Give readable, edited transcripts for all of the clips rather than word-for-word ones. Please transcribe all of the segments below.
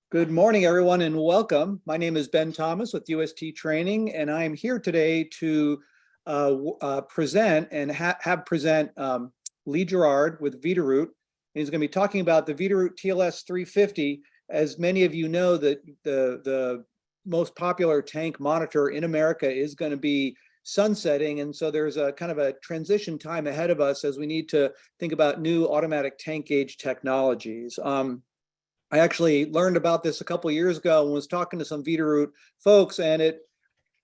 Good morning, everyone, and welcome. My name is Ben Thomas with UST Training, and I am here today to present and have present Lee Girard with Veeder-Root. And he's going to be talking about the Veeder-Root TLS-350. As many of you know, that the most popular tank monitor in America is going to be sunsetting, and so there's a kind of a transition time ahead of us as we need to think about new automatic tank gauge technologies. I actually learned about this a couple of years ago and was talking to some Veeder-Root folks, and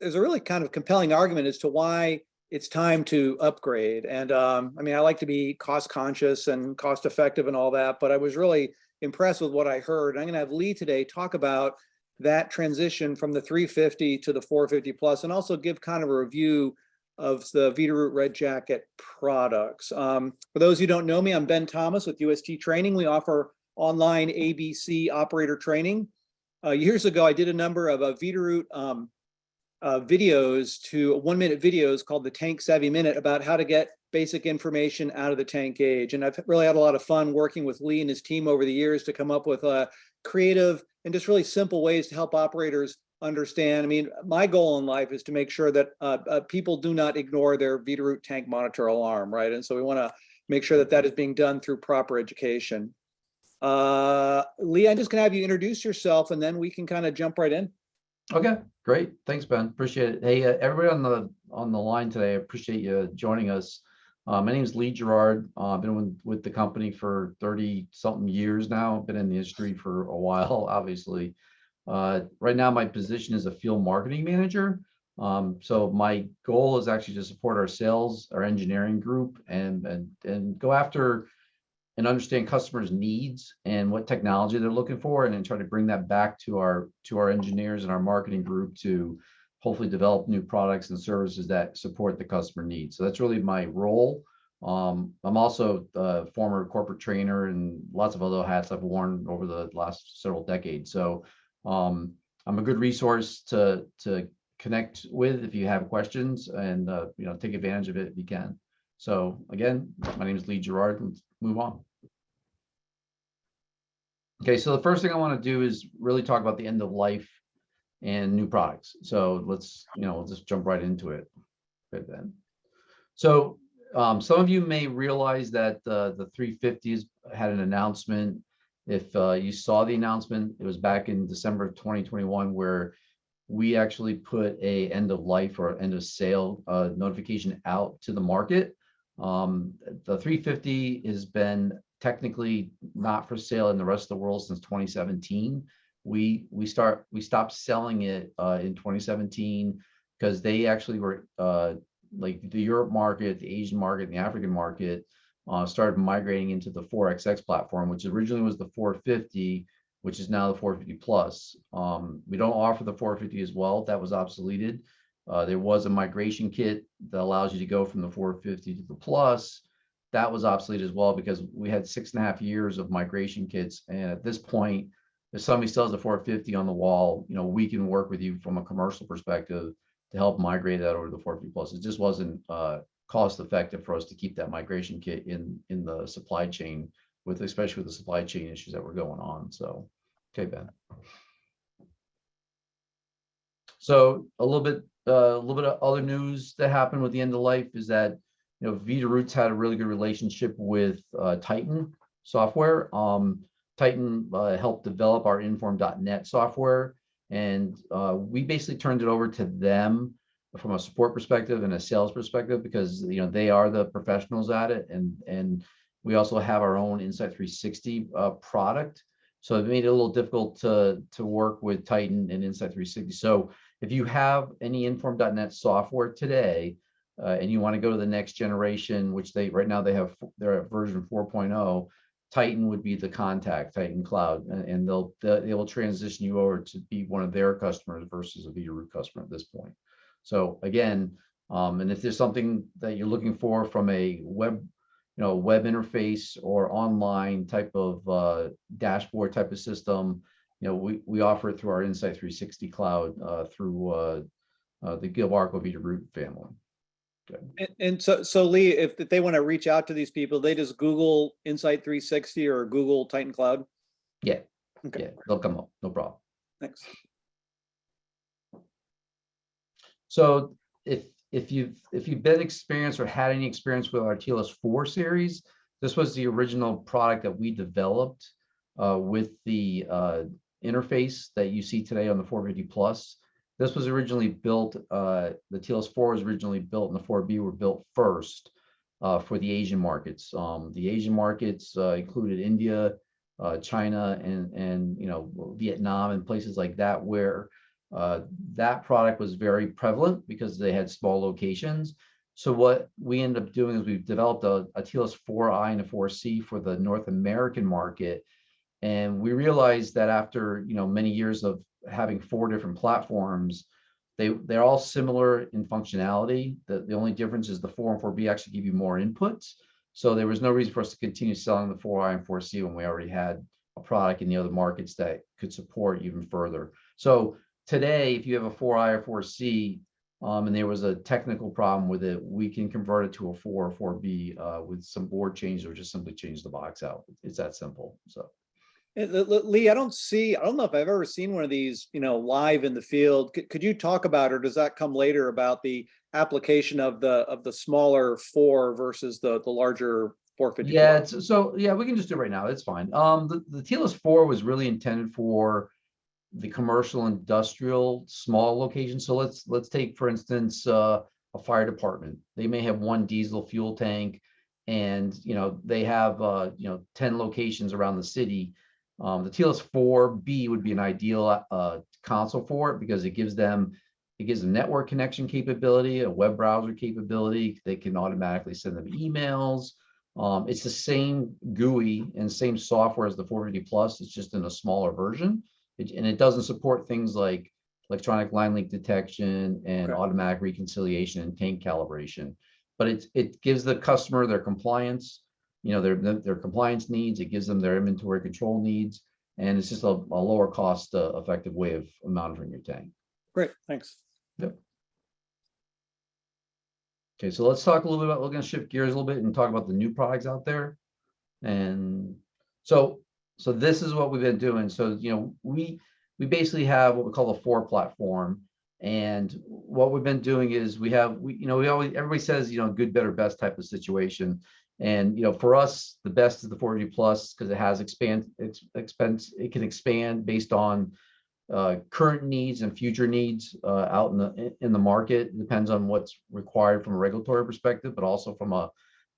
there's a really kind of compelling argument as to why it's time to upgrade. And I mean, I like to be cost conscious and cost effective and all that, but I was really impressed with what I heard. I'm going to have Lee today talk about that transition from the 350 to the 450 plus, and also give kind of a review of the Veeder-Root Red Jacket products. For those who don't know me, I'm Ben Thomas with UST Training. We offer online ABC operator training. Years ago, I did a number of Veeder-Root videos, 1-minute videos called the Tank Savvy Minute, about how to get basic information out of the tank gauge. And I've really had a lot of fun working with Lee and his team over the years to come up with creative and just really simple ways to help operators understand. I mean, my goal in life is to make sure that people do not ignore their Veeder-Root tank monitor alarm, right? And so we want to make sure that that is being done through proper education. Lee, I'm just gonna have you introduce yourself and then we can kind of jump right in. Okay, great. Thanks, Ben. Appreciate it. Hey, everybody on the line today, I appreciate you joining us. My name is Lee Girard. I've been with the company for 30-something years now. Been in the industry for a while, obviously. Right now, my position is a field marketing manager. So my goal is actually to support our sales, our engineering group, and go after and understand customers' needs and what technology they're looking for, and then try to bring that back to our engineers and our marketing group to hopefully develop new products and services that support the customer needs. So that's really my role. I'm also a former corporate trainer and lots of other hats I've worn over the last several decades. So I'm a good resource to connect with if you have questions, and take advantage of it if you can. So again, my name is Lee Girard. Let's move on. Okay, so the first thing I want to do is really talk about the end of life and new products. So let's we'll just jump right into it. Okay, then. So some of you may realize that the 350s had an announcement. If you saw the announcement, it was back in December of 2021, where we actually put a end of life or end of sale notification out to the market. The 350 has been technically not for sale in the rest of the world since 2017. We stopped selling it in 2017 because they actually were like the Europe market, the Asian market, and the African market started migrating into the 4XX platform, which originally was the 450, which is now the 450 plus. We don't offer the 450 as well. That was obsoleted. There was a migration kit that allows you to go from the 450 to the plus. That was obsolete as well because we had 6.5 years of migration kits. And at this point, if somebody still has a 450 on the wall, we can work with you from a commercial perspective to help migrate that over to the 450 plus. It just wasn't cost effective for us to keep that migration kit in the supply chain, especially with the supply chain issues that were going on. So, okay, Ben. So a little bit of other news that happened with the end of life is that Veeder-Root's had a really good relationship with Titan software. Titan helped develop our Inform.net software, and we basically turned it over to them from a support perspective and a sales perspective because they are the professionals at it, and we also have our own Insight 360 product. So it made it a little difficult to work with Titan and Insight 360. So if you have any Inform.net software today, and you want to go to the next generation, which right now they're at version 4.0, Titan would be the contact, Titan Cloud, and they will transition you over to be one of their customers versus a Veeder-Root customer at this point. So again, and if there's something that you're looking for from a web interface or online type of dashboard type of system, we offer it through our Insight 360 cloud through the Gilbarco Veeder-Root family. Okay. And so Lee, if they want to reach out to these people, they just Google Insight 360 or Google Titan Cloud? Yeah. Okay, Yeah, they'll come up, no problem. thanks. So if you've been experienced or had any experience with our TLS-4 series, this was the original product that we developed with the interface that you see today on the 450 Plus. This was originally built, the TLS-4 was originally built and the 4B were built first for the Asian markets. The Asian markets included India, China, and Vietnam and places like that, where that product was very prevalent because they had small locations. So what we ended up doing is we've developed a TLS-4I and a 4C for the North American market. And we realized that after many years of having 4 different platforms, they're all similar in functionality. The only difference is the 4 and 4B actually give you more inputs. So there was no reason for us to continue selling the 4I and 4C when we already had a product in the other markets that could support even further. So today, if you have a 4I or 4C, and there was a technical problem with it, we can convert it to a 4 or 4B with some board changes, or just simply change the box out. It's that simple. So. Lee, I don't know if I've ever seen one of these, live in the field. Could you talk about, or does that come later, about the application of the smaller 4 versus the larger 450? Yeah, so yeah, we can just do it right now. It's fine. The TLS-4 was really intended for the commercial industrial small location. So let's take, for instance, a fire department. They may have 1 diesel fuel tank, and they have 10 locations around the city. The TLS-4B would be an ideal console for it, because it gives them network connection capability, a web browser capability. They can automatically send them emails. It's the same GUI and same software as the 450 Plus. It's just in a smaller version. And it doesn't support things like electronic line leak detection and automatic reconciliation and tank calibration. But it gives the customer their compliance, their compliance needs. It gives them their inventory control needs, and it's just a lower cost, effective way of monitoring your tank. Great, thanks. Yep. Okay, so let's talk a little bit about. We're going to shift gears a little bit and talk about the new products out there. And so this is what we've been doing. So we basically have what we call the 4 platform, and what we've been doing is we always, everybody says good, better, best type of situation. And for us, the best is the 450 Plus, because it has it can expand based on current needs and future needs out in the market. It depends on what's required from a regulatory perspective, but also from a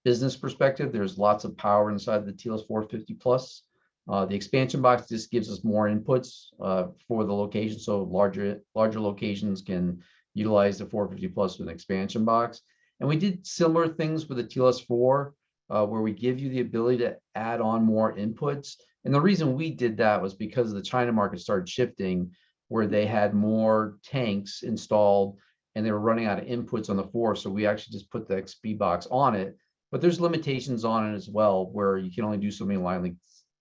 business perspective. There's lots of power inside the TLS-450 Plus. The expansion box just gives us more inputs for the location, so larger locations can utilize the 450 Plus with an expansion box. And we did similar things with the TLS-4, where we give you the ability to add on more inputs. And the reason we did that was because the China market started shifting, where they had more tanks installed and they were running out of inputs on the 4. So we actually just put the XP box on it, but there's limitations on it as well, where you can only do so many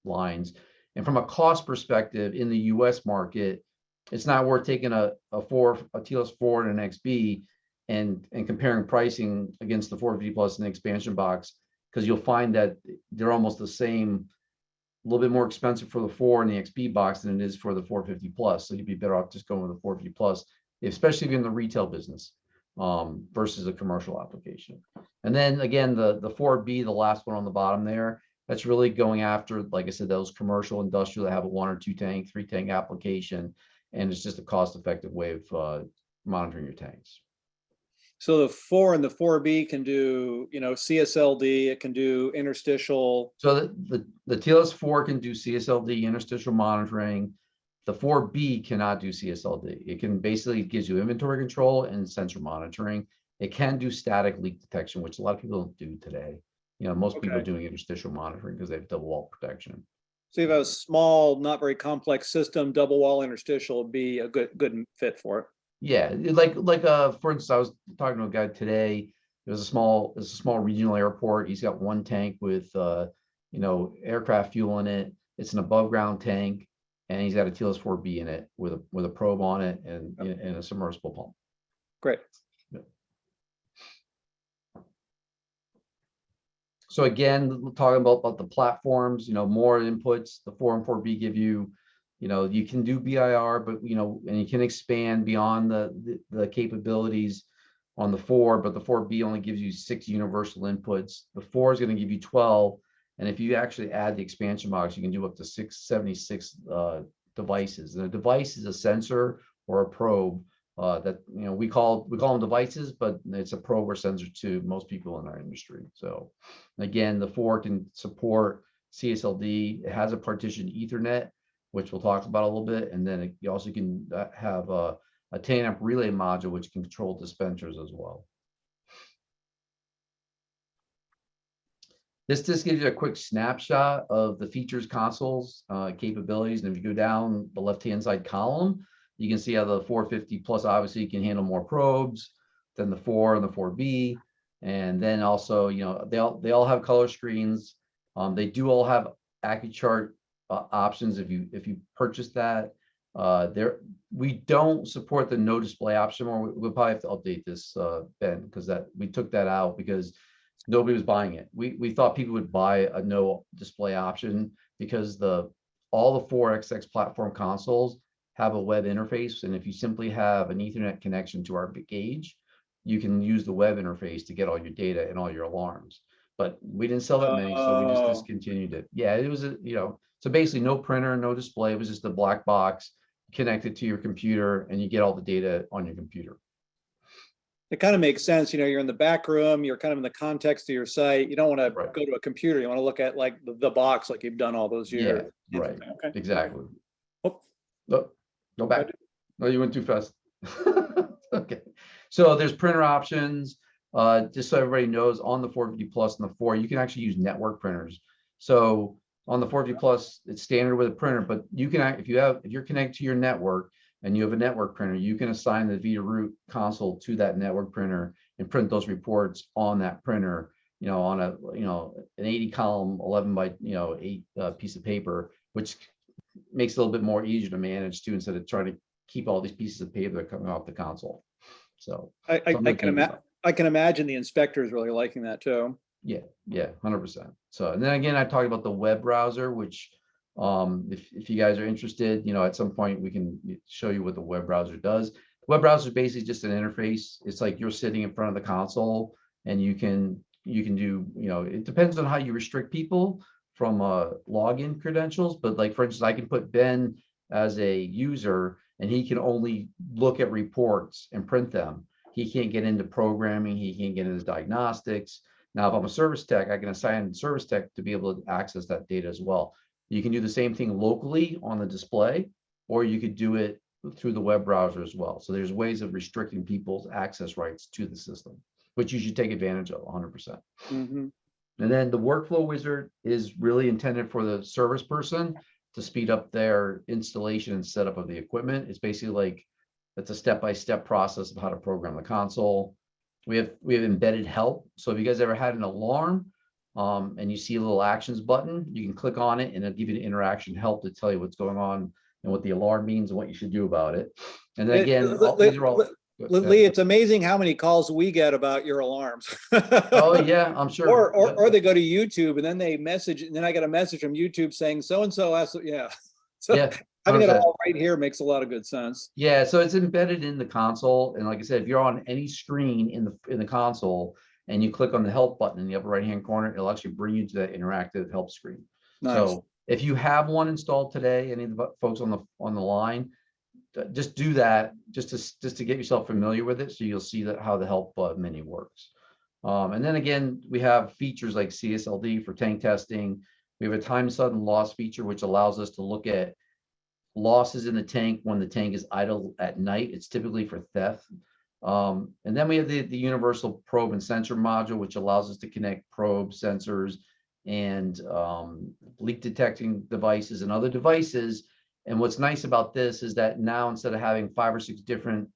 lines. And from a cost perspective in the US market, it's not worth taking a TLS-4 and an XB and comparing pricing against the 450 Plus and the expansion box, because you'll find that they're almost the same, a little bit more expensive for the 4 and the XB box than it is for the 450 Plus. So you'd be better off just going with the 450 Plus, especially if you're in the retail business versus a commercial application. And then again, the 4B, the last one on the bottom there, that's really going after, like I said, those commercial industrial that have a 1 or 2 tank, 3 tank application, and it's just a cost-effective way of monitoring your tanks. So the 4 and the 4B can do, CSLD. It can do interstitial. So the TLS-4 can do CSLD, interstitial monitoring. The 4B cannot do CSLD. It can basically gives you inventory control and sensor monitoring. It can do static leak detection, which a lot of people don't do today. Most people are doing interstitial monitoring because they have double wall protection. So if you have a small, not very complex system, double wall interstitial would be a good fit for it. Yeah, for instance, I was talking to a guy today. There's a small regional airport. He's got 1 tank with aircraft fuel in it. It's an above ground tank, and he's got a TLS-4B in it with a probe on it and a submersible pump. Great. So again, talking about the platforms, more inputs. The 4 and 4B give you You can do BIR, but and you can expand beyond the capabilities on the 4, but the 4B only gives you 6 universal inputs. The 4 is going to give you 12. And if you actually add the expansion box, you can do up to 676 devices. And a device is a sensor or a probe that we call them devices, but it's a probe or sensor to most people in our industry. So again, the 4 can support CSLD. It has a partitioned Ethernet, which we'll talk about a little bit, and then you also can have a 10 amp relay module which can control dispensers as well. This just gives you a quick snapshot of the features, consoles, capabilities, and if you go down the left-hand side column, you can see how the 450 plus obviously can handle more probes than the 4 and the 4B, and then also they all have color screens. They do all have AccuChart options if you purchase that. We don't support the no display option, or we'll probably have to update this, Ben, because we took that out because nobody was buying it. We thought people would buy a no display option because all the 4XX platform consoles have a web interface, and if you simply have an Ethernet connection to our gauge, you can use the web interface to get all your data and all your alarms. But we didn't sell that many, so we just discontinued it. Yeah, it was so basically no printer, no display. It was just a black box connected to your computer, and you get all the data on your computer. It kind of makes sense. You're in the back room, you're kind of in the context of your site. You don't want to go to a computer. You want to look at like the box, like you've done all those years. Yeah, right. Okay. Exactly. Oh, go back. No, you went too fast. Okay. So there's printer options. Just so everybody knows, on the 450 Plus and the 4, you can actually use network printers. So on the 450 Plus, it's standard with a printer, but you can, if you're connected to your network and you have a network printer, you can assign the Veeder-Root console to that network printer and print those reports on that printer, on an 80 column, 11 by 8 piece of paper, which makes it a little bit more easier to manage too, instead of trying to keep all these pieces of paper that are coming off the console. So I can imagine the inspectors really liking that too. Yeah, 100%. So, and then again, I talked about the web browser, which if you guys are interested, at some point we can show you what the web browser does. The web browser is basically just an interface. It's like you're sitting in front of the console, and you can do, it depends on how you restrict people from login credentials. But like, for instance, I can put Ben as a user, and he can only look at reports and print them. He can't get into programming. He can't get into diagnostics. Now, if I'm a service tech, I can assign service tech to be able to access that data as well. You can do the same thing locally on the display, or you could do it through the web browser as well. So there's ways of restricting people's access rights to the system, which you should take advantage of 100%. Mm-hmm. And then the workflow wizard is really intended for the service person to speed up their installation and setup of the equipment. It's basically like, it's a step-by-step process of how to program the console. We have embedded help. So if you guys ever had an alarm and you see a little actions button, you can click on it and it'll give you the interaction help to tell you what's going on and what the alarm means and what you should do about it. And then again, these are all. Lee, it's amazing how many calls we get about your alarms. Oh yeah, I'm sure. Or they go to YouTube and then they message, and then I get a message from YouTube saying so-and-so asked, yeah. So yeah, having it all right here makes a lot of good sense. Yeah, so it's embedded in the console, and like I said, if you're on any screen in the console and you click on the help button in the upper right hand corner, it'll actually bring you to that interactive help screen. Nice. So if you have one installed today, any of the folks on the line, just do that just to get yourself familiar with it, so you'll see how the help menu works. And then again, we have features like CSLD for tank testing. We have a time sudden loss feature, which allows us to look at losses in the tank when the tank is idle at night. It's typically for theft. And then we have the universal probe and sensor module, which allows us to connect probes, sensors, and leak detecting devices and other devices. And what's nice about this is that now, instead of having 5 or 6 different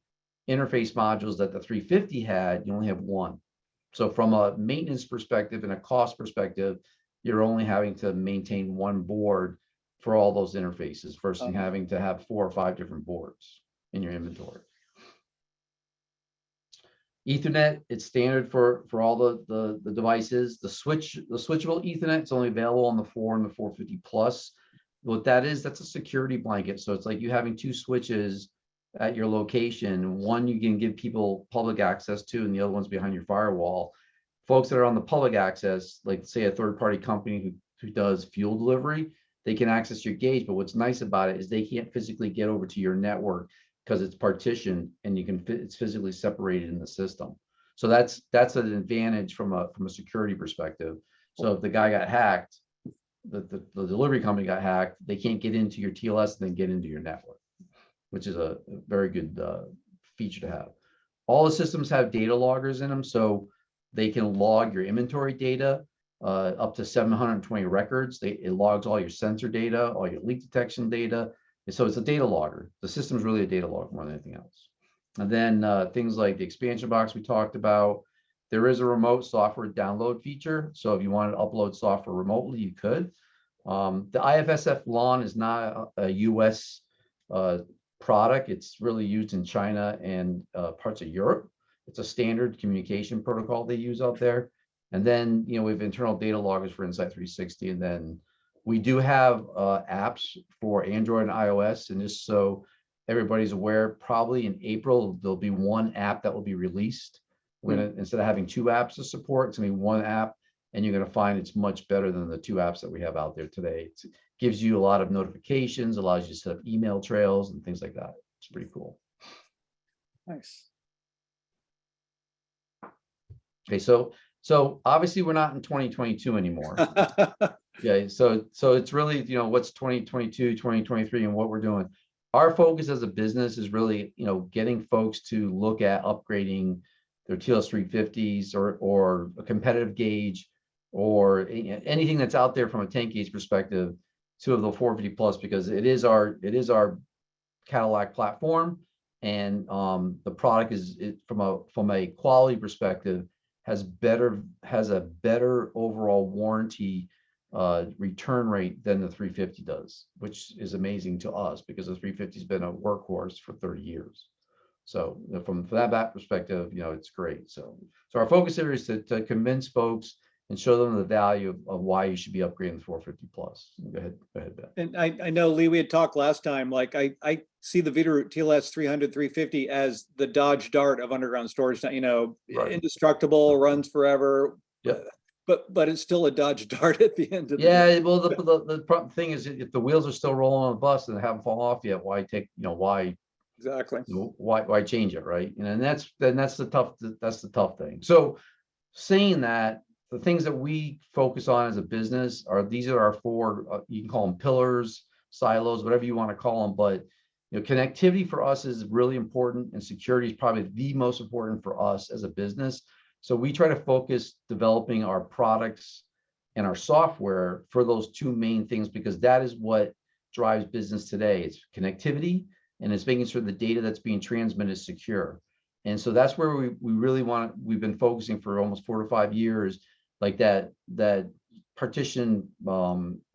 interface modules that the 350 had, you only have one. So from a maintenance perspective and a cost perspective, you're only having to maintain one board for all those interfaces versus having to have 4 or 5 different boards in your inventory. Ethernet, it's standard for all the devices. The switchable Ethernet, it's only available on the 4 and the 450 Plus. what that is, that's a security blanket. So it's like you having two switches at your location. One you can give people public access to, and the other one's behind your firewall. Folks that are on the public access, like say a third-party company who does fuel delivery, they can access your gauge. But what's nice about it is they can't physically get over to your network because it's partitioned and it's physically separated in the system. So that's an advantage from a security perspective. So if the guy got hacked, the delivery company got hacked, they can't get into your TLS and then get into your network, which is a very good feature to have. All the systems have data loggers in them, so they can log your inventory data up to 720 records. It logs all your sensor data, all your leak detection data. And so it's a data logger. The system is really a data logger more than anything else. And then things like the expansion box we talked about. There is a remote software download feature. So if you wanted to upload software remotely, you could. The IFSF LAN is not a US product. It's really used in China and parts of Europe. It's a standard communication protocol they use out there. And then, we have internal data loggers for Insight 360. And then we do have apps for Android and iOS. And just so everybody's aware, probably in April, there'll be one app that will be released. We're gonna, instead of having two apps to support, it's gonna be one app, and you're gonna find it's much better than the two apps that we have out there today. It gives you a lot of notifications, allows you to set up email trails and things like that. It's pretty cool. Nice. Okay, so obviously we're not in 2022 anymore. Yeah, so it's really, what's 2022, 2023, and what we're doing. Our focus as a business is really, getting folks to look at upgrading their TLS-350s or a competitive gauge or anything that's out there from a tank gauge perspective to the 450 plus, because it is our Cadillac platform, and the product is from a quality perspective has a better overall warranty return rate than the 350 does, which is amazing to us because the 350 has been a workhorse for 30 years. So from that perspective, it's great. So our focus here is to convince folks and show them the value of why you should be upgrading the 450 plus. Go ahead, Ben. And I know, Lee, we had talked last time, like I see the Veeder-Root TLS-300 350 as the Dodge Dart of underground storage, Right. Indestructible, runs forever. Yep. But it's still a Dodge Dart at the end of the day. day. Well, the thing is, if the wheels are still rolling on the bus and they haven't fallen off yet, why why exactly why change it, right? And that's the tough thing. So saying that, the things that we focus on as a business these are our four, you can call them pillars, silos, whatever you want to call them, but connectivity for us is really important, and security is probably the most important for us as a business. So we try to focus developing our products and our software for those two main things, because that is what drives business today. It's connectivity, and it's making sure the data that's being transmitted is secure. And so that's where we really we've been focusing for almost 4 to 5 years, like that partition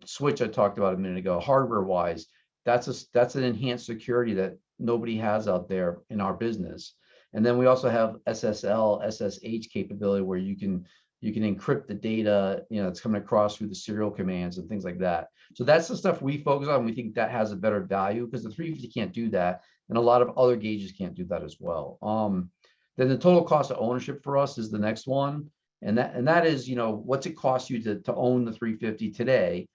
switch I talked about a minute ago, hardware wise, that's an enhanced security that nobody has out there in our business. And then we also have SSL, SSH capability, where you can encrypt the data, that's coming across through the serial commands and things like that. So that's the stuff we focus on. We think that has a better value because the 350 can't do that, and a lot of other gauges can't do that as well. Then the total cost of ownership for us is the next one, and that is, what's it cost you to own the 350 today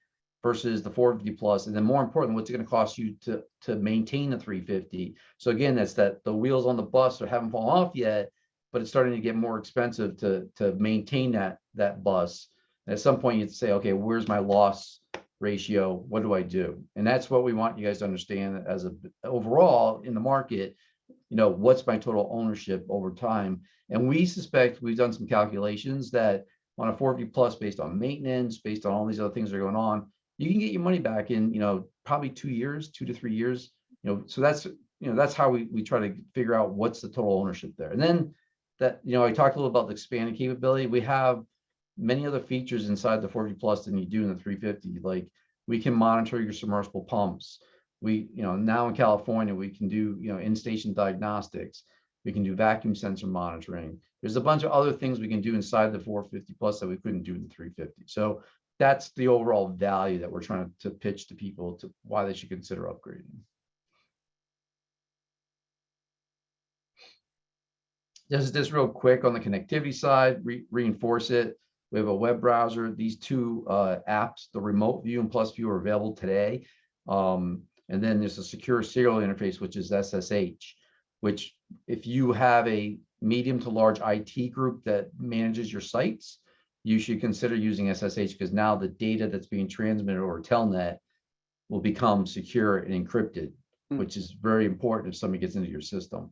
versus the 450 plus, and then more important, what's it going to cost you to maintain the 350? So again, that's that the wheels on the bus haven't fallen off yet, but it's starting to get more expensive to maintain that bus. And at some point, you'd say, okay, where's my loss ratio? What do I do? And that's what we want you guys to understand as overall in the market. What's my total ownership over time? And we suspect, we've done some calculations, that on a 450 plus, based on maintenance, based on all these other things that are going on, you can get your money back in, probably 2 to 3 years. So that's how we try to figure out what's the total ownership there. And then that, I talked a little about the expanded capability. We have many other features inside the 450 plus than you do in the 350. Like, we can monitor your submersible pumps. We, now in California, we can do, in-station diagnostics. We can do vacuum sensor monitoring. There's a bunch of other things we can do inside the 450 plus that we couldn't do in the 350. So that's the overall value that we're trying to pitch to people to why they should consider upgrading. Just real quick on the connectivity side, reinforce it. We have a web browser. These two apps, the Remote View and Plus View, are available today. And then there's a secure serial interface, which is SSH, which if you have a medium to large IT group that manages your sites, you should consider using SSH, because now the data that's being transmitted over Telnet will become secure and encrypted, which is very important if somebody gets into your system.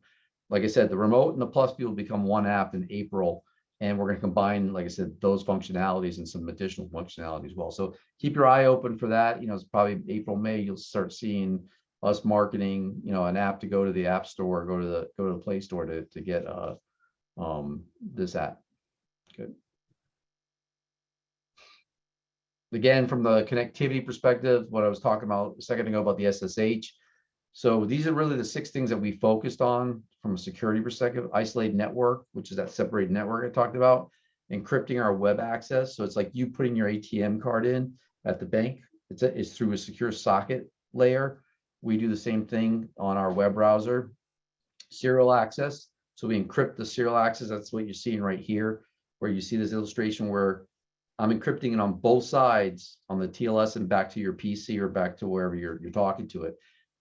Like I said, the Remote and the Plus View will become one app in April, and we're going to combine, like I said, those functionalities and some additional functionality as well. So keep your eye open for that. You know, it's probably April, May, you'll start seeing us marketing, you know, an app to go to the App Store, go to the Play Store to get this app. Good. Again, from the connectivity perspective, what I was talking about a second ago about the SSH. So these are really the 6 things that we focused on from a security perspective. Isolated network, which is that separated network I talked about. Encrypting our web access. So it's like you putting your ATM card in at the bank. It's through a secure socket layer. We do the same thing on our web browser. Serial access. So we encrypt the serial access. That's what you're seeing right here, where you see this illustration where I'm encrypting it on both sides on the TLS and back to your PC or back to wherever you're talking to it.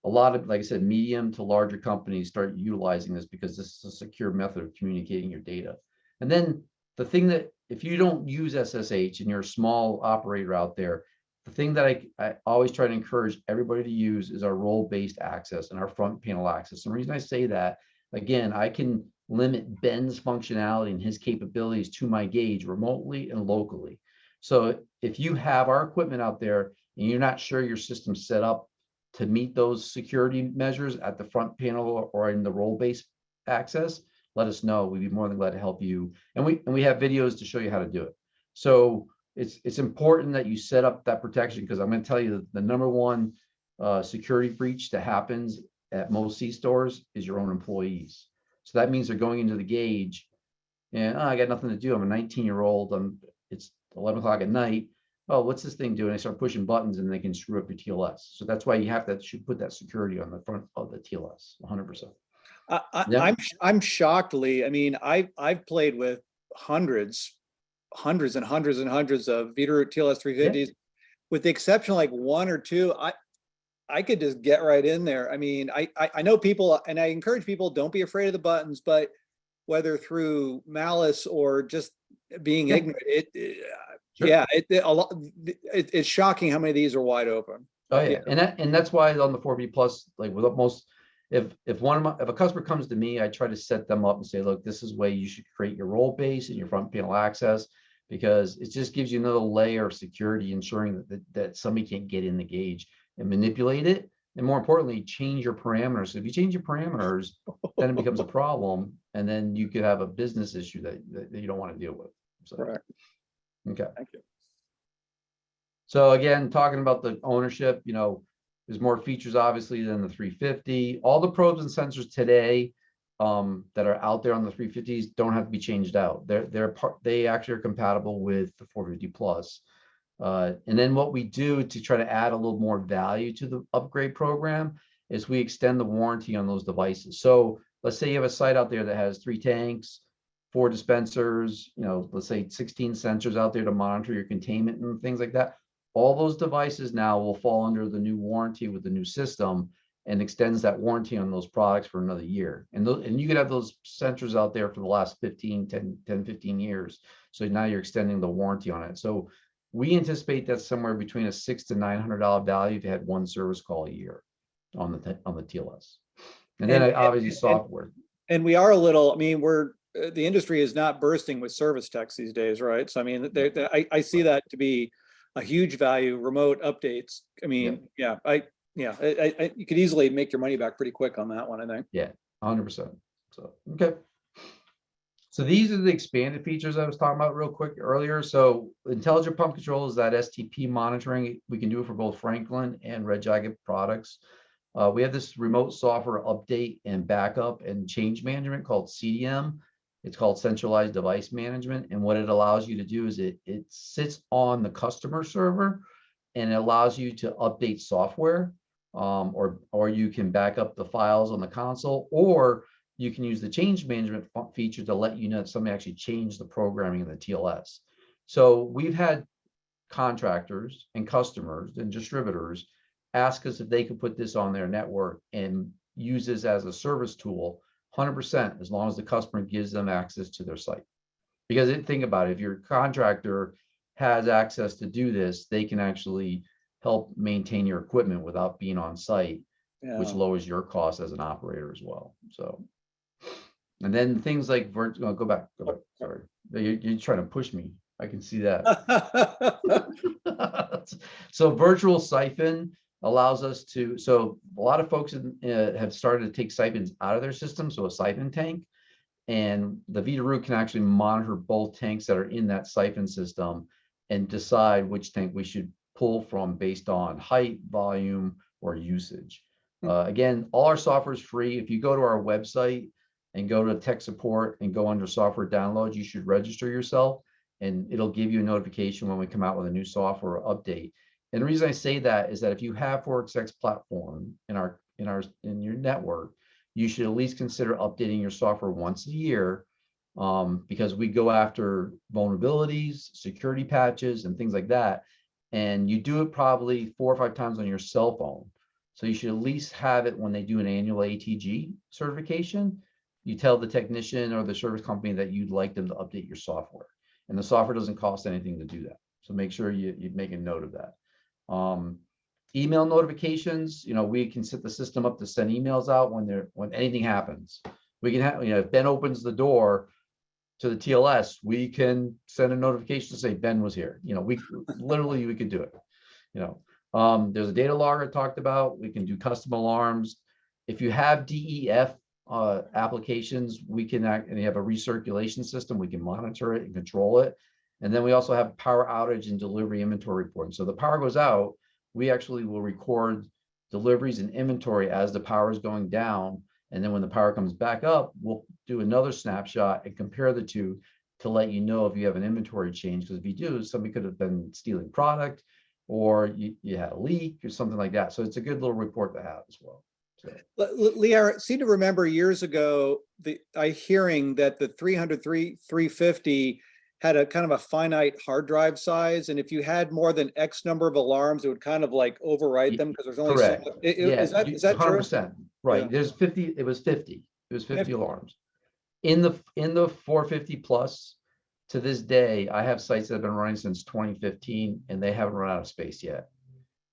A lot of, like I said, medium to larger companies start utilizing this because this is a secure method of communicating your data. And then the thing that, if you don't use SSH and you're a small operator out there, the thing that I always try to encourage everybody to use is our role-based access and our front panel access. And the reason I say that, again, I can limit Ben's functionality and his capabilities to my gauge remotely and locally. So if you have our equipment out there and you're not sure your system's set up to meet those security measures at the front panel or in the role-based access, let us know. We'd be more than glad to help you. And we have videos to show you how to do it. So it's important that you set up that protection, because I'm going to tell you that the number one security breach that happens at most C-stores is your own employees. So that means they're going into the gauge and I got nothing to do. I'm a 19-year-old. It's 11 o'clock at night. Oh, what's this thing doing? I start pushing buttons and they can screw up your TLS. So that's why you should put that security on the front of the TLS, 100%. I'm shocked, Lee. I mean, I've played with hundreds and hundreds and hundreds of Veeder-Root TLS-350s, with the exception of like 1 or 2. I could just get right in there. I mean, I know people, and I encourage people, don't be afraid of the buttons, but whether through malice or just being ignorant, it's shocking how many of these are wide open. Oh yeah, and that's why on the 4B Plus, like with most, if a customer comes to me, I try to set them up and say, look, this is the way you should create your role base and your front panel access, because it just gives you another layer of security, ensuring that somebody can't get in the gauge and manipulate it, and more importantly, change your parameters. So if you change your parameters, then it becomes a problem, and then you could have a business issue that you don't want to deal with. So, correct. Okay. Thank you. So again, talking about the ownership, you know, there's more features obviously than the 350. All the probes and sensors today that are out there on the 350s don't have to be changed out. They actually are compatible with the 450 Plus. And then what we do to try to add a little more value to the upgrade program is we extend the warranty on those devices. So let's say you have a site out there that has 3 tanks, 4 dispensers, you know, let's say 16 sensors out there to monitor your containment and things like that. All those devices now will fall under the new warranty with the new system, and extends that warranty on those products for another year. And you could have those sensors out there for the last 15 years. So now you're extending the warranty on it. So we anticipate that somewhere between a $600 to $900 value if you had 1 service call a year on the TLS. And then obviously software. And we are a little, I mean, the industry is not bursting with service techs these days, right? So I mean, I see that to be a huge value. Remote updates. I mean, you could easily make your money back pretty quick on that one, I think. Yeah, 100%. So okay. So these are the expanded features I was talking about real quick earlier. So intelligent pump control is that STP monitoring. We can do it for both Franklin and Red Jacket products. We have this remote software update and backup and change management called CDM. It's called centralized device management. And what it allows you to do is it sits on the customer server, and it allows you to update software, or you can back up the files on the console, or you can use the change management feature to let you know that somebody actually changed the programming in the TLS. So we've had contractors and customers and distributors ask us if they could put this on their network and use this as a service tool 100%, as long as the customer gives them access to their site. Because think about it, if your contractor has access to do this, they can actually help maintain your equipment without being on site, which lowers your cost as an operator as well. So, and then things like go back. Sorry, you're trying to push me. I can see that. So virtual siphon allows us to, so a lot of folks have started to take siphons out of their system, so a siphon tank, and the Veeder-Root can actually monitor both tanks that are in that siphon system and decide which tank we should pull from based on height, volume, or usage. Again, all our software is free. If you go to our website and go to tech support and go under software downloads, you should register yourself, and it'll give you a notification when we come out with a new software update. And the reason I say that is that if you have ForexX platform in your network, you should at least consider updating your software once a year, because we go after vulnerabilities, security patches, and things like that. And you do it probably 4 or 5 times on your cell phone. So you should at least have it when they do an annual ATG certification. You tell the technician or the service company that you'd like them to update your software. And the software doesn't cost anything to do that. So make sure you make a note of that. Email notifications, we can set the system up to send emails out when anything happens. We can have, if Ben opens the door to the TLS, we can send a notification to say Ben was here. We could do it. There's a data logger I talked about. We can do custom alarms. If you have DEF applications, we can and you have a recirculation system, we can monitor it and control it. And then we also have power outage and delivery inventory reporting. So the power goes out, we actually will record deliveries and inventory as the power is going down. And then when the power comes back up, we'll do another snapshot and compare the two to let you know if you have an inventory change. Because if you do, somebody could have been stealing product, or you had a leak or something like that. So it's a good little report to have as well. So. Lee, I seem to remember years ago, hearing that the 350 had a kind of a finite hard drive size, and if you had more than X number of alarms, it would kind of like overwrite them because there's only correct. Is that 100%, true? Right. Yeah. There's 50. It was 50. It was 50 alarms in the 450 plus. To this day, I have sites that have been running since 2015, and they haven't run out of space yet.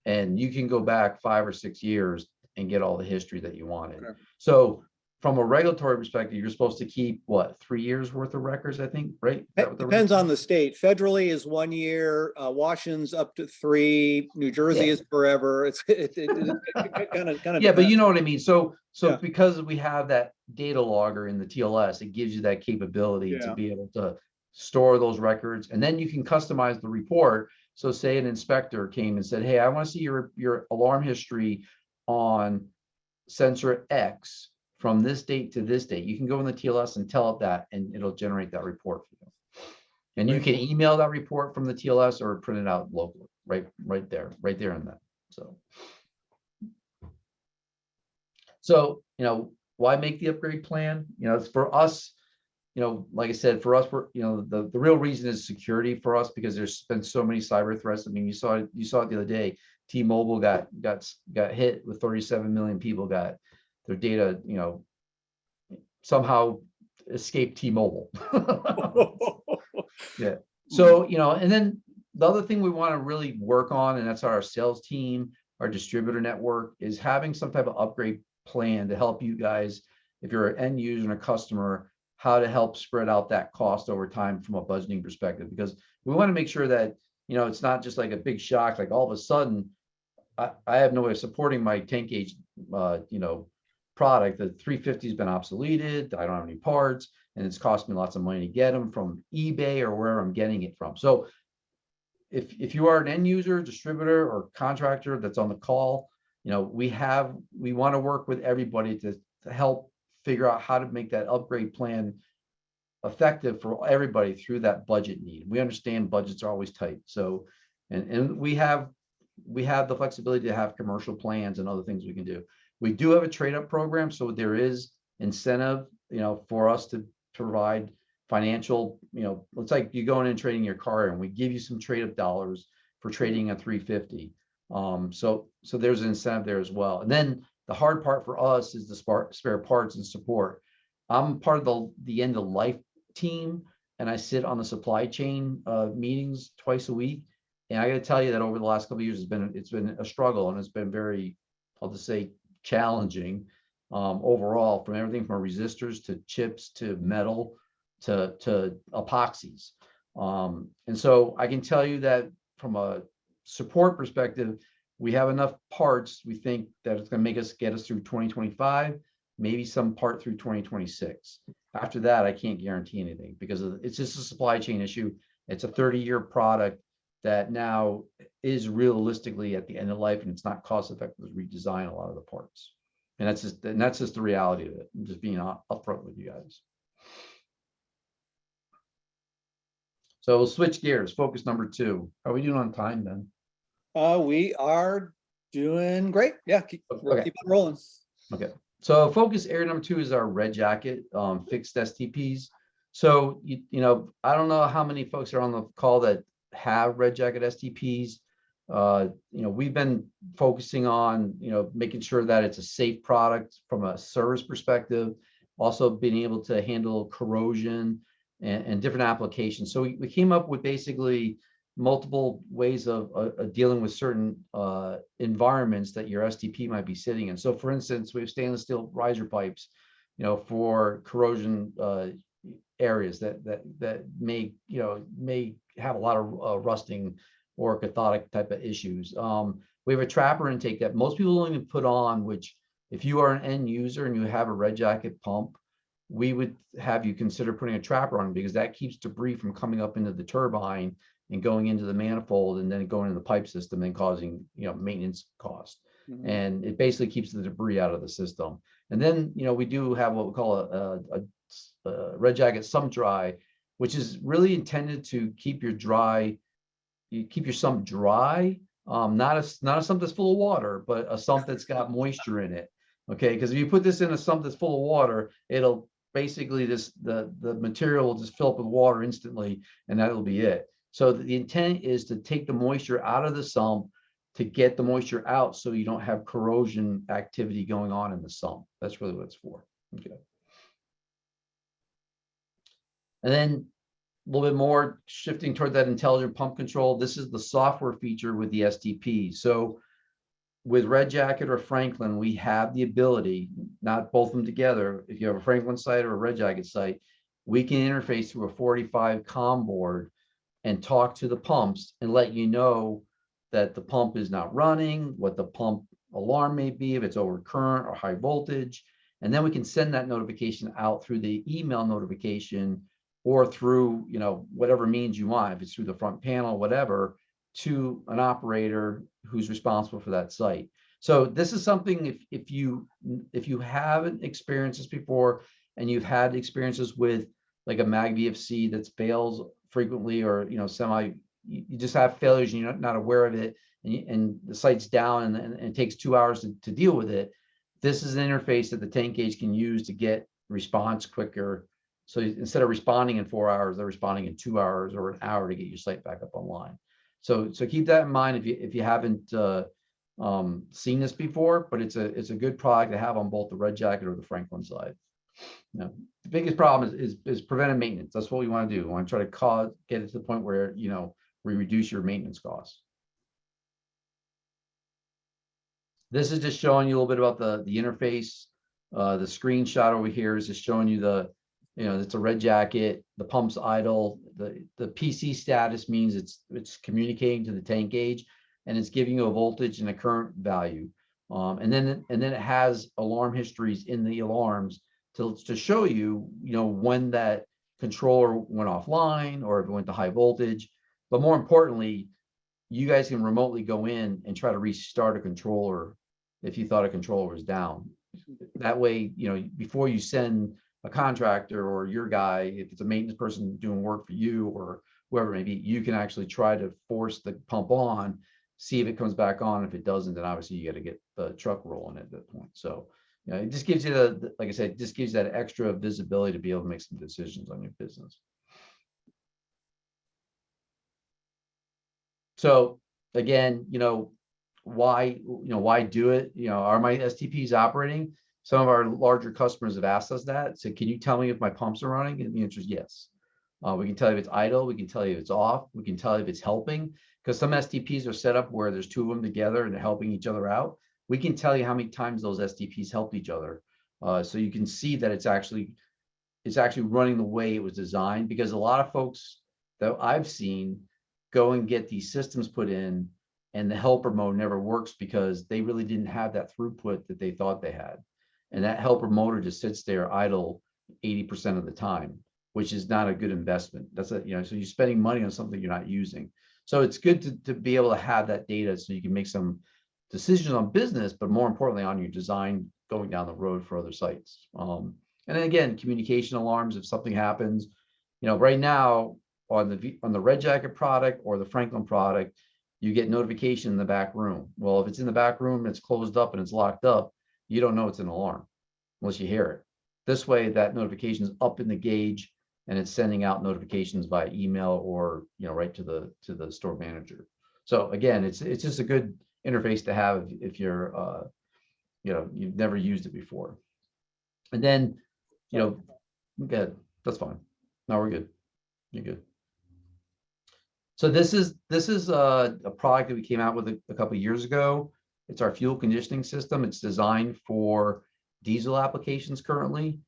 And you can go back 5 or 6 years and get all the history that you wanted. Okay. So from a regulatory perspective, you're supposed to keep 3 years worth of records, I think, right? Depends on the state. Federally is 1 year. Washington's up to 3. New Jersey is forever. It kind of yeah, depends. But you know what I mean. So because we have that data logger in the TLS, it gives you that capability to be able to store those records, and then you can customize the report. So say an inspector came and said, hey, I want to see your alarm history on sensor X from this date to this date. You can go in the TLS and tell it that, and it'll generate that report for you. And you can email that report from the TLS or print it out locally, right there in that. So why make the upgrade plan? It's for us. Like I said, for us, we're the real reason is security for us, because there's been so many cyber threats. I mean, you saw it the other day. T-Mobile got hit with 37 million people got their data, somehow escaped T-Mobile. Yeah. So, and then the other thing we want to really work on, and that's our sales team, our distributor network, is having some type of upgrade plan to help you guys, if you're an end user and a customer, how to help spread out that cost over time from a budgeting perspective. Because we want to make sure that, it's not just like a big shock, like all of a sudden, I have no way of supporting my tank gauge, product. The 350 has been obsoleted. I don't have any parts, and it's cost me lots of money to get them from eBay or wherever I'm getting it from. So if you are an end user, distributor, or contractor that's on the call, we want to work with everybody to help figure out how to make that upgrade plan effective for everybody through that budget need. We understand budgets are always tight. So, and we have the flexibility to have commercial plans and other things we can do. We do have a trade-up program, so there is incentive, for us to provide financial, it's like you going in and trading your car, and we give you some trade-up dollars for trading a 350. So there's an incentive there as well. And then the hard part for us is the spare parts and support. I'm part of the end of life team, and I sit on the supply chain meetings twice a week. And I got to tell you that over the last couple of years, it's been a struggle, and it's been very, I'll just say, challenging overall, from everything from resistors to chips to metal to epoxies. And so I can tell you that from a support perspective, we have enough parts. We think that it's going to get us through 2025, maybe some part through 2026. After that, I can't guarantee anything because it's just a supply chain issue. It's a 30-year product that now is realistically at the end of life, and it's not cost effective to redesign a lot of the parts. And that's just the reality of it. I'm just being upfront with you guys. So we'll switch gears. Focus number 2. How are we doing on time then? We are doing great. Yeah, keep it rolling. Okay. So focus area number 2 is our red jacket fixed STPs. So I don't know how many folks are on the call that have red jacket STPs. We've been focusing on making sure that it's a safe product from a service perspective, also being able to handle corrosion and different applications. So we came up with basically multiple ways of dealing with certain environments that your STP might be sitting in. So for instance, we have stainless steel riser pipes, for corrosion areas that may have a lot of rusting or cathodic type of issues. We have a trapper intake that most people don't even put on, which if you are an end user and you have a red jacket pump, we would have you consider putting a trapper on, because that keeps debris from coming up into the turbine and going into the manifold and then going into the pipe system and causing maintenance cost. Mm-hmm. And it basically keeps the debris out of the system. And then we do have what we call a red jacket sump dry, which is really intended to keep your sump dry, not a sump that's full of water, but a sump that's got moisture in it. Okay, because if you put this in a sump that's full of water, it'll basically the material will just fill up with water instantly, and that'll be it. So the intent is to take the moisture out of the sump to get the moisture out, so you don't have corrosion activity going on in the sump. That's really what it's for. Okay. And then a little bit more shifting toward that intelligent pump control. This is the software feature with the STP. So with Red Jacket or Franklin, we have the ability, not both of them together. If you have a Franklin site or a Red Jacket site, we can interface through a 45 COM board and talk to the pumps and let you know that the pump is not running, what the pump alarm may be, if it's over current or high voltage. And then we can send that notification out through the email notification or through, whatever means you want, if it's through the front panel, whatever, to an operator who's responsible for that site. So this is something, if you haven't experienced this before and you've had experiences with like a mag VFC that fails frequently, or you just have failures and you're not aware of it, and the site's down and it takes 2 hours to deal with it. This is an interface that the tank gauge can use to get response quicker. So instead of responding in 4 hours, they're responding in 2 hours or an hour to get your site back up online. So keep that in mind if you haven't seen this before, but it's a good product to have on both the Red Jacket or the Franklin side. The biggest problem is preventive maintenance. That's what we want to do. We want to try to get it to the point where we reduce your maintenance costs. This is just showing you a little bit about the interface. The screenshot over here is just showing you it's a Red Jacket, the pump's idle, the PC status means it's communicating to the tank gauge, and it's giving you a voltage and a current value. And then it has alarm histories in the alarms to show you, when that controller went offline or if it went to high voltage. But more importantly, you guys can remotely go in and try to restart a controller if you thought a controller was down. That way, before you send a contractor or your guy, if it's a maintenance person doing work for you or whoever it may be, you can actually try to force the pump on, see if it comes back on. If it doesn't, then obviously you got to get the truck rolling at that point. So, you know, it just gives you like I said, it just gives you that extra visibility to be able to make some decisions on your business. So again, why do it? Are my STPs operating? Some of our larger customers have asked us that. So can you tell me if my pumps are running? And the answer is yes. We can tell you if it's idle. We can tell you if it's off. We can tell you if it's helping, because some STPs are set up where there's two of them together and they're helping each other out. We can tell you how many times those STPs helped each other. So you can see that it's actually running the way it was designed, because a lot of folks that I've seen go and get these systems put in and the helper mode never works because they really didn't have that throughput that they thought they had. And that helper motor just sits there idle 80% of the time, which is not a good investment. That's so you're spending money on something you're not using. So it's good to be able to have that data so you can make some decisions on business, but more importantly on your design going down the road for other sites. And then again, communication alarms if something happens. Right now on the Red Jacket product or the Franklin product, you get notification in the back room. Well, if it's in the back room and it's closed up and it's locked up, you don't know it's an alarm unless you hear it. This way, that notification is up in the gauge and it's sending out notifications by email or right to the store manager. So again, it's just a good interface to have if you're you've never used it before. And then good, that's fine. No, we're good. You're good. So this is a product that we came out with a couple of years ago. It's our fuel conditioning system. It's designed for diesel applications currently.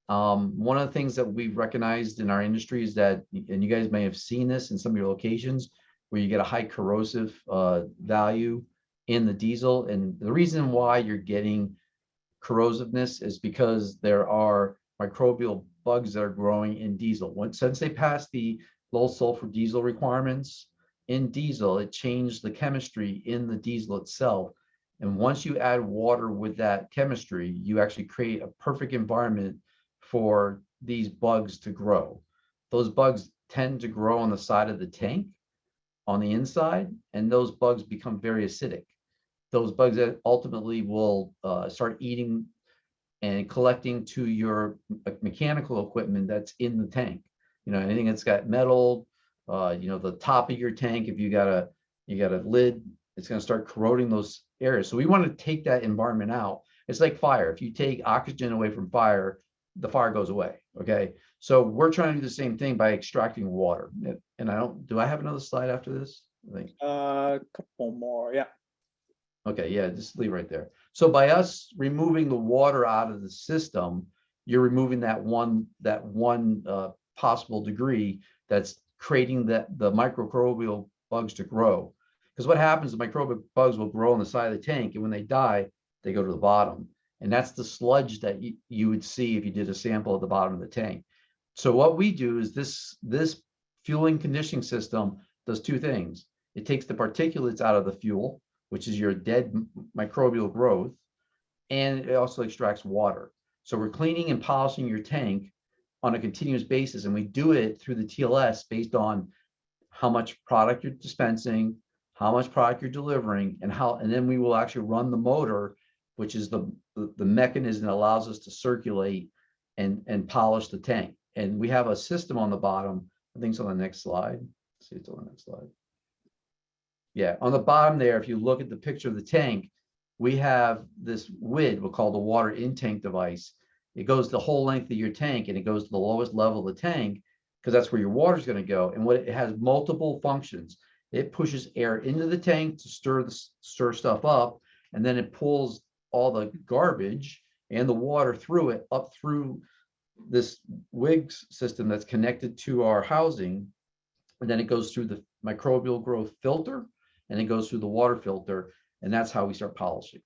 One of the things that we've recognized in our industry is that, and you guys may have seen this in some of your locations, where you get a high corrosive value in the diesel. And the reason why you're getting corrosiveness is because there are microbial bugs that are growing in diesel. Since they passed the low sulfur diesel requirements in diesel, it changed the chemistry in the diesel itself. And once you add water with that chemistry, you actually create a perfect environment for these bugs to grow. Those bugs tend to grow on the side of the tank on the inside, and those bugs become very acidic. Those bugs that ultimately will start eating and collecting to your mechanical equipment that's in the tank. Anything that's got metal, the top of your tank, if you got a lid, it's going to start corroding those areas. So we want to take that environment out. It's like fire. If you take oxygen away from fire, the fire goes away. Okay. So we're trying to do the same thing by extracting water. And do I have another slide after this? I think. A couple more. Yeah. Okay. Yeah. Just leave right there. So by us removing the water out of the system, you're removing that one possible degree that's creating the microbial bugs to grow. Because what happens, the microbial bugs will grow on the side of the tank, and when they die, they go to the bottom. And that's the sludge that you would see if you did a sample at the bottom of the tank. So what we do is this fueling conditioning system does two things. It takes the particulates out of the fuel, which is your dead microbial growth, and it also extracts water. So we're cleaning and polishing your tank on a continuous basis, and we do it through the TLS based on how much product you're dispensing, how much product you're delivering, and then we will actually run the motor, which is the mechanism that allows us to circulate and polish the tank. And we have a system on the bottom. I think it's on the next slide. Let's see, it's on the next slide. Yeah, on the bottom there, if you look at the picture of the tank, we have this WID, we'll call the water intake device. It goes the whole length of your tank, and it goes to the lowest level of the tank, because that's where your water is going to go. And it has multiple functions. It pushes air into the tank to stir stuff up, and then it pulls all the garbage and the water through it up through this WIGS system that's connected to our housing, and then it goes through the microbial growth filter, and it goes through the water filter, and that's how we start polishing.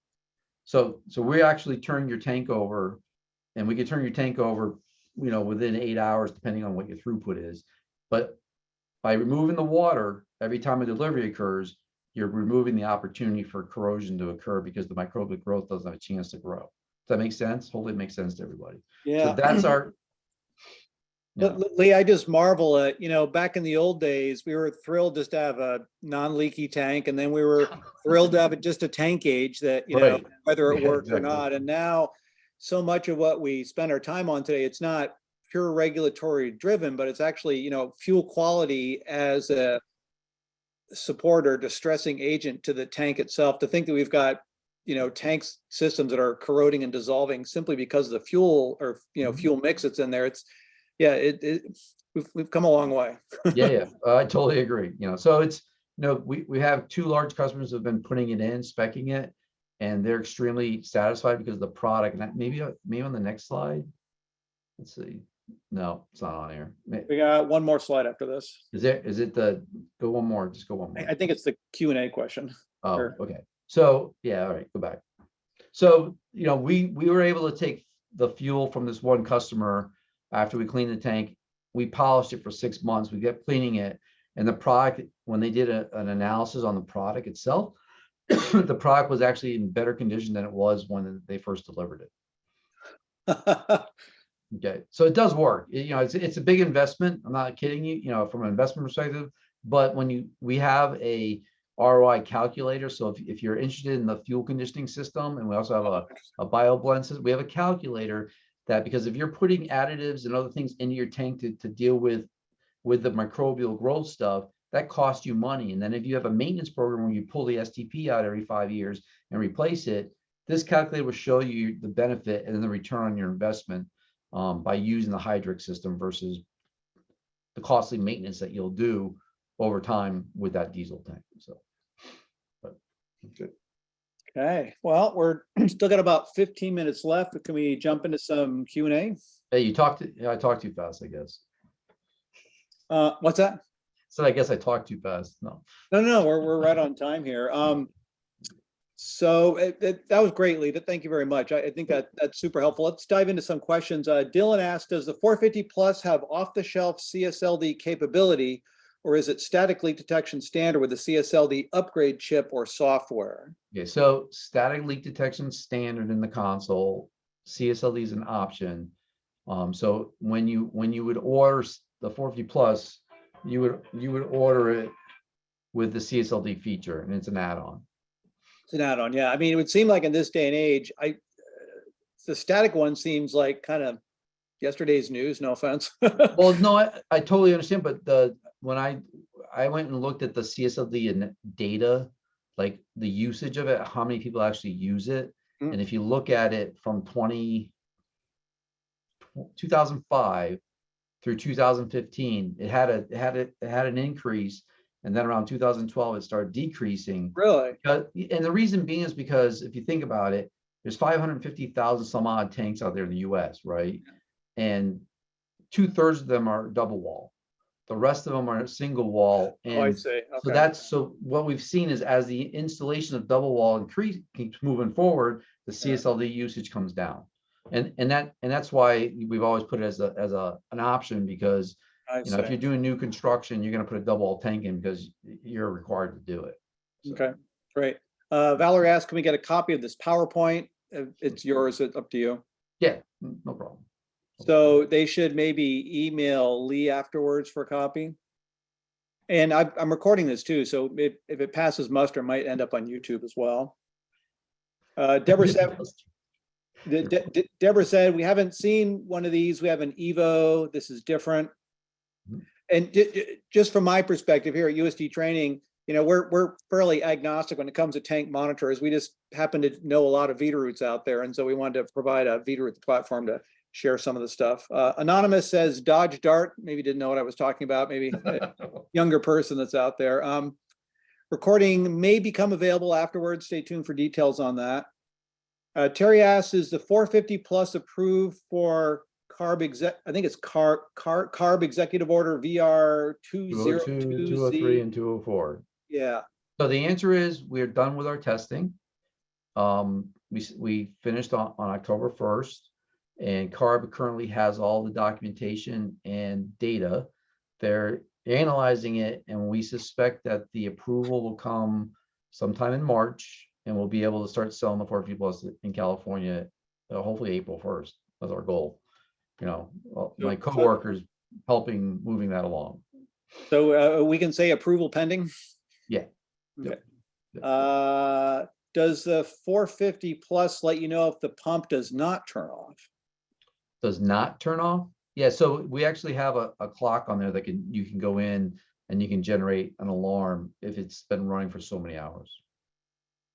So we actually turn your tank over, and we can turn your tank over, within 8 hours, depending on what your throughput is. But by removing the water every time a delivery occurs, you're removing the opportunity for corrosion to occur, because the microbial growth doesn't have a chance to grow. Does that make sense? Hopefully it makes sense to everybody. Yeah. So that's our You know, Lee, I just marvel at, back in the old days, we were thrilled just to have a non-leaky tank, and then we were thrilled to have just a tank gauge that, Right. whether it Yeah, worked or exactly. not. And now so much of what we spend our time on today, it's not pure regulatory driven, but it's actually, fuel quality as a support or distressing agent to the tank itself. To think that we've got, tank systems that are corroding and dissolving simply because of the fuel or, fuel mix that's in there. Yeah, we've come a long way. Yeah, yeah, I totally agree. So it's, we have two large customers who have been putting it in, speccing it, and they're extremely satisfied because of the product. And that maybe on the next slide. Let's see. No, it's not on here. We got one more slide after this. Is it go one more, just go one more. I think it's the Q&A question. Oh, Or- okay. So yeah, all right, go back. So, we were able to take the fuel from this one customer after we cleaned the tank. We polished it for 6 months. We kept cleaning it. And the product, when they did an analysis on the product itself, the product was actually in better condition than it was when they first delivered it. Okay, so it does work. It's a big investment. I'm not kidding you, from an investment perspective. But when we have a ROI calculator, so if you're interested in the fuel conditioning system, and we also have a bio blend system, we have a calculator that, because if you're putting additives and other things into your tank to deal with the microbial growth stuff, that costs you money. And then if you have a maintenance program where you pull the STP out every 5 years and replace it, this calculator will show you the benefit and then the return on your investment by using the Hydric system versus the costly maintenance that you'll do over time with that diesel tank. So, but good. Okay, well, we're still got about 15 minutes left. Can we jump into some Q&A? Hey, I talked too fast, I guess. What's that? So I guess I talked too fast. No, we're right on time here. So that was great, Lee. Thank you very much. I think that's super helpful. Let's dive into some questions. Dylan asked, does the 450 Plus have off-the-shelf CSLD capability, or is it static leak detection standard with the CSLD upgrade chip or software? okay, so static leak detection standard in the console, CSLD is an option. So when you would order the 450 Plus, you would order it with the CSLD feature, and it's an add-on. It's an add-on, yeah. I mean, it would seem like in this day and age, the static one seems like kind of yesterday's news. No offense. Well, no, I totally understand, but when I went and looked at the CSLD and data, like the usage of it, how many people actually use it, and if you look at it from 2005 through 2015, it had an increase, and then around 2012 it started decreasing. Really? And the reason being is because if you think about it, there's 550,000 some odd tanks out there in the US, right? And 2/3 of them are double wall. The rest of them are single wall. And I see. Okay. So what we've seen is, as the installation of double wall keeps moving forward, the CSLD usage comes down. And that's why we've always put it as an option, because if you're doing new construction, you're going to put a double wall tank in because you're required to do it. So. Okay, great. Valerie asked, can we get a copy of this PowerPoint? It's yours, it's up to you. Yeah, no problem. So they should maybe email Lee afterwards for a copy. And I'm recording this too, so if it passes muster, it might end up on YouTube as well. Deborah said, we haven't seen one of these. We have an Evo. This is different. And just from my perspective here at UST Training, we're fairly agnostic when it comes to tank monitors. We just happen to know a lot of Veeder-Roots out there, and so we wanted to provide a Veeder-Root platform to share some of the stuff. Anonymous says Dodge Dart. Maybe didn't know what I was talking about. Maybe a younger person that's out there. Recording may become available afterwards. Stay tuned for details on that. Terry asks, is the 450 Plus approved for CARB Executive Order VR 202, 203, and 204. Yeah. So the answer is we're done with our testing. We finished on October 1st, and CARB currently has all the documentation and data. They're analyzing it, and we suspect that the approval will come sometime in March, and we'll be able to start selling the 450 Plus in California, hopefully April 1st. That's our goal. My coworkers helping moving that along. So we can say approval pending? Yeah. Okay. Yep. Does the 450 plus let you know if the pump does not turn off? Does not turn off? Yeah, so we actually have a clock on there that you can go in and you can generate an alarm if it's been running for so many hours.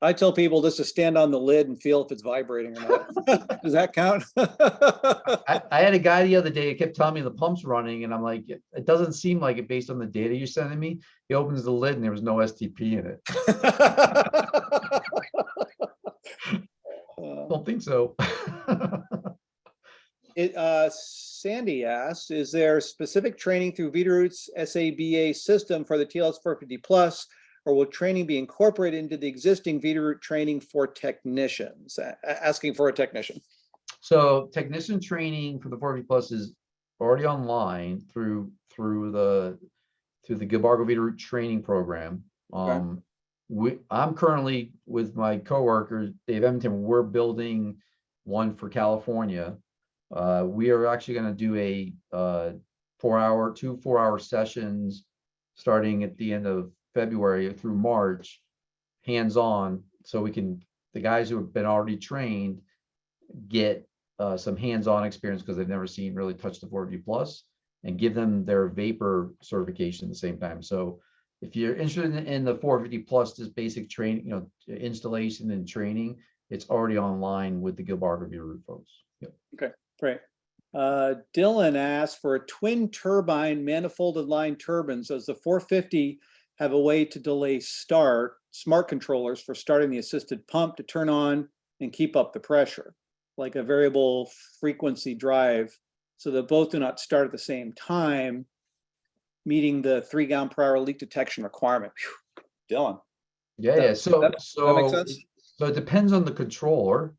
I tell people just to stand on the lid and feel if it's vibrating or not. Does that count? I had a guy the other day who kept telling me the pump's running, and I'm like, it doesn't seem like it based on the data you're sending me. He opens the lid and there was no STP in it. Don't think so. Sandy asked, is there specific training through Veeder-Root's SABA system for the TLS-450 plus, or will training be incorporated into the existing Veeder-Root training for technicians? Asking for a technician. So technician training for the 450 plus is already online through the Gilbarco Veeder-Root training program. Okay. I'm currently with my coworker Dave Edmonton. We're building one for California. We are actually going to do a 2 4-hour sessions starting at the end of February through March, hands-on, so the guys who have been already trained get some hands-on experience because they've never really touched the 450 plus, and give them their vapor certification at the same time. So if you're interested in the 450 plus, just basic training, installation and training, it's already online with the Gilbarco Veeder-Root folks. Yep. Okay, great. Dylan asked for a twin turbine manifolded line turbines. Does the 450 have a way to delay smart controllers for starting the assisted pump to turn on and keep up the pressure, like a variable frequency drive, so that both do not start at the same time, meeting the 3 gallon per hour leak detection requirement? Whew. Dylan. Yeah. So that makes sense? So it depends on the controller,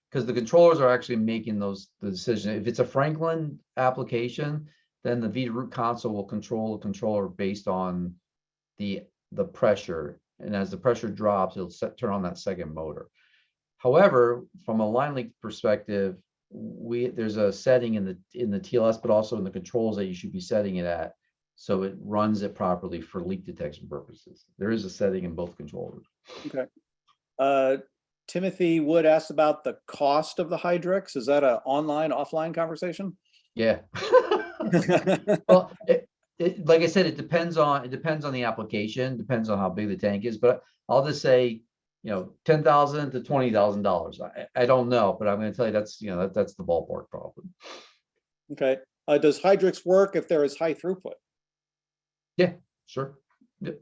because the controllers are actually making the decision. If it's a Franklin application, then the Veeder-Root console will control the controller based on the pressure, and as the pressure drops, it'll turn on that second motor. However, from a line leak perspective, there's a setting in the TLS, but also in the controls that you should be setting it at, so it runs it properly for leak detection purposes. There is a setting in both controllers. Okay. Timothy Wood asked about the cost of the Hydrix. Is that an online, offline conversation? Yeah. Well, like I said, it depends on the application, depends on how big the tank is, but I'll just say, $10,000 to $20,000. I don't know, but I'm going to tell you that's the ballpark probably. Okay. Does Hydrix work if there is high throughput? Yeah, sure. Yep.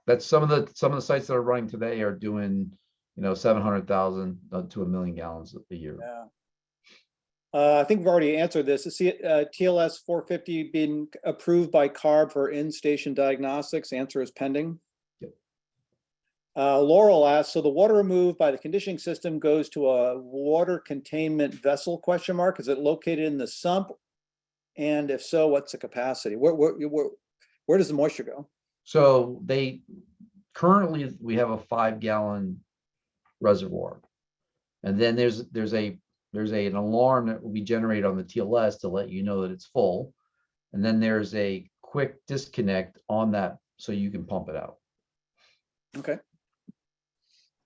That's some of the sites that are running today are doing 700,000 to 1 million gallons a year. Yeah. I think we've already answered this. Is TLS-450 been approved by CARB for in-station diagnostics? Answer is pending. Yep. Laurel asks, so the water removed by the conditioning system goes to a water containment vessel, ? Is it located in the sump? And if so, what's the capacity? Where does the moisture go? So currently we have a 5 gallon reservoir, and then there's an alarm that will be generated on the TLS to let you know that it's full, and then there's a quick disconnect on that so you can pump it out. Okay.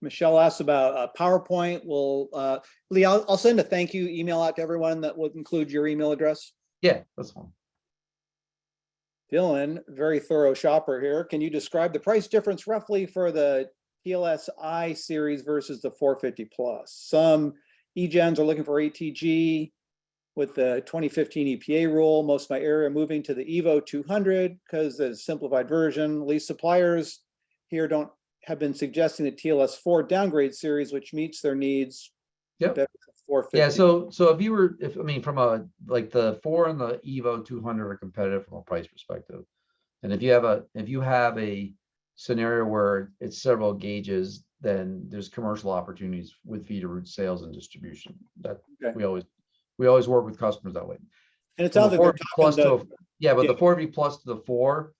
Michelle asked about PowerPoint. Lee, I'll send a thank you email out to everyone that would include your email address. Yeah, that's fine. Dylan, very thorough shopper here. Can you describe the price difference roughly for the TLS-I series versus the 450 plus? Some eGens are looking for ATG with the 2015 EPA rule. Most of my area are moving to the Evo 200 because it's a simplified version. At least suppliers here have been suggesting the TLS-4 downgrade series, which meets their needs. Yep. 450. Yeah. So like the 4 and the Evo 200 are competitive from a price perspective, and if you have a scenario where it's several gauges, then there's commercial opportunities with Veeder-Root sales and distribution. That okay. we always work with customers that way. And it's out there. But the 4V plus to the 4,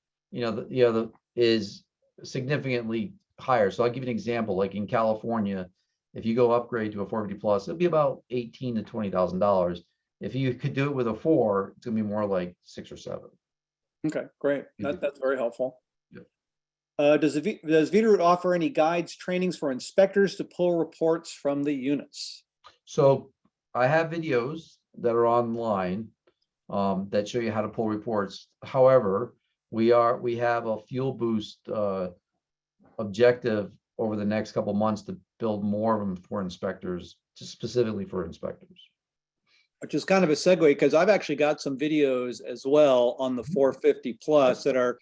is significantly higher. So I'll give you an example. Like in California, if you go upgrade to a 450 plus, it'll be about $18,000 to $20,000. If you could do it with a 4, it's gonna be more like 6 or 7. Okay, great. That's very helpful. Yep. Does Veeder-Root offer any guides, trainings for inspectors to pull reports from the units? So I have videos that are online that show you how to pull reports. However, we have a fuel boost objective over the next couple months to build more of them for inspectors, just specifically for inspectors. Which is kind of a segue, because I've actually got some videos as well on the 450 plus that are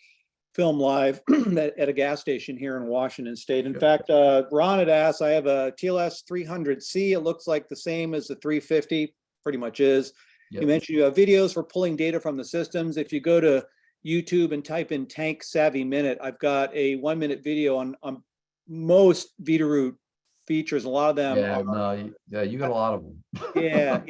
filmed live at a gas station here in Washington State. In fact, Ron had asked, I have a TLS-300C. It looks like the same as the 350, pretty much is. Yep. You mentioned you have videos for pulling data from the systems. If you go to YouTube and type in Tank Savvy Minute, I've got a 1-minute video on most Veeder-Root features. A lot of them Yeah, you got a lot of them. yeah.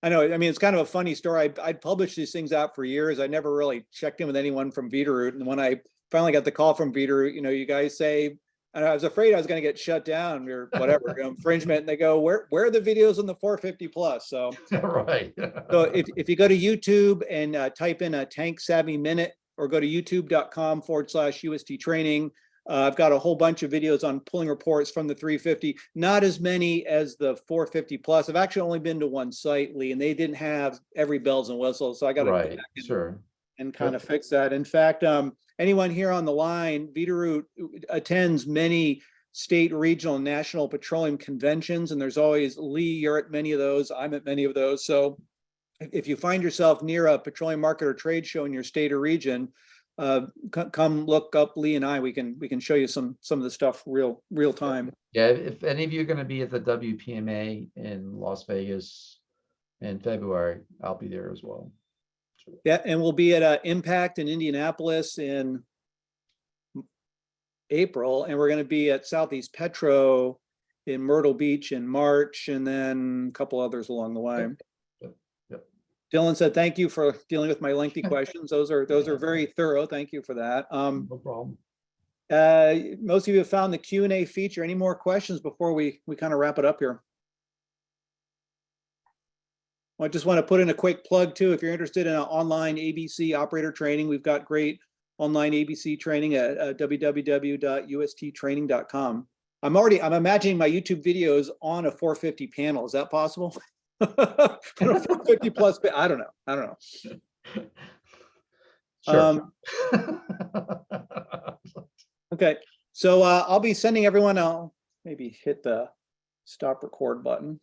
I know. I mean, it's kind of a funny story. I'd published these things out for years. I never really checked in with anyone from Veeder-Root. And when I finally got the call from Veeder-Root, you guys say, and I was afraid I was going to get shut down or whatever, infringement. And they go, where are the videos on the 450 plus? So, right. So if you go to YouTube and type in a Tank Savvy Minute, or go to youtube.com/UST Training, I've got a whole bunch of videos on pulling reports from the 350, not as many as the 450 plus. I've actually only been to one site, Lee, and they didn't have every bells and whistles. So I got to go back and kind of fix that. In fact, anyone here on the line, Veeder-Root attends many state, regional, and national petroleum conventions, and there's always, Lee, you're at many of those. I'm at many of those. So if you find yourself near a petroleum market or trade show in your state or region, come look up Lee and I. We can show you some of the stuff real time. Yeah, if any of you are going to be at the WPMA in Las Vegas in February, I'll be there as well. Yeah, and we'll be at Impact in Indianapolis in April, and we're going to be at Southeast Petro in Myrtle Beach in March, and then a couple others along the way. Yep. Dylan said, "Thank you for dealing with my lengthy questions. Those are very thorough. Thank you for that." No problem. Most of you have found the Q&A feature. Any more questions before we kind of wrap it up here? I just want to put in a quick plug too. If you're interested in an online ABC operator training, we've got great online ABC training at www.usttraining.com. I'm imagining my YouTube videos on a 450 panel. Is that possible? On a 450 plus, I don't know. Sure. Okay, so I'll be sending everyone. I'll maybe hit the stop record button.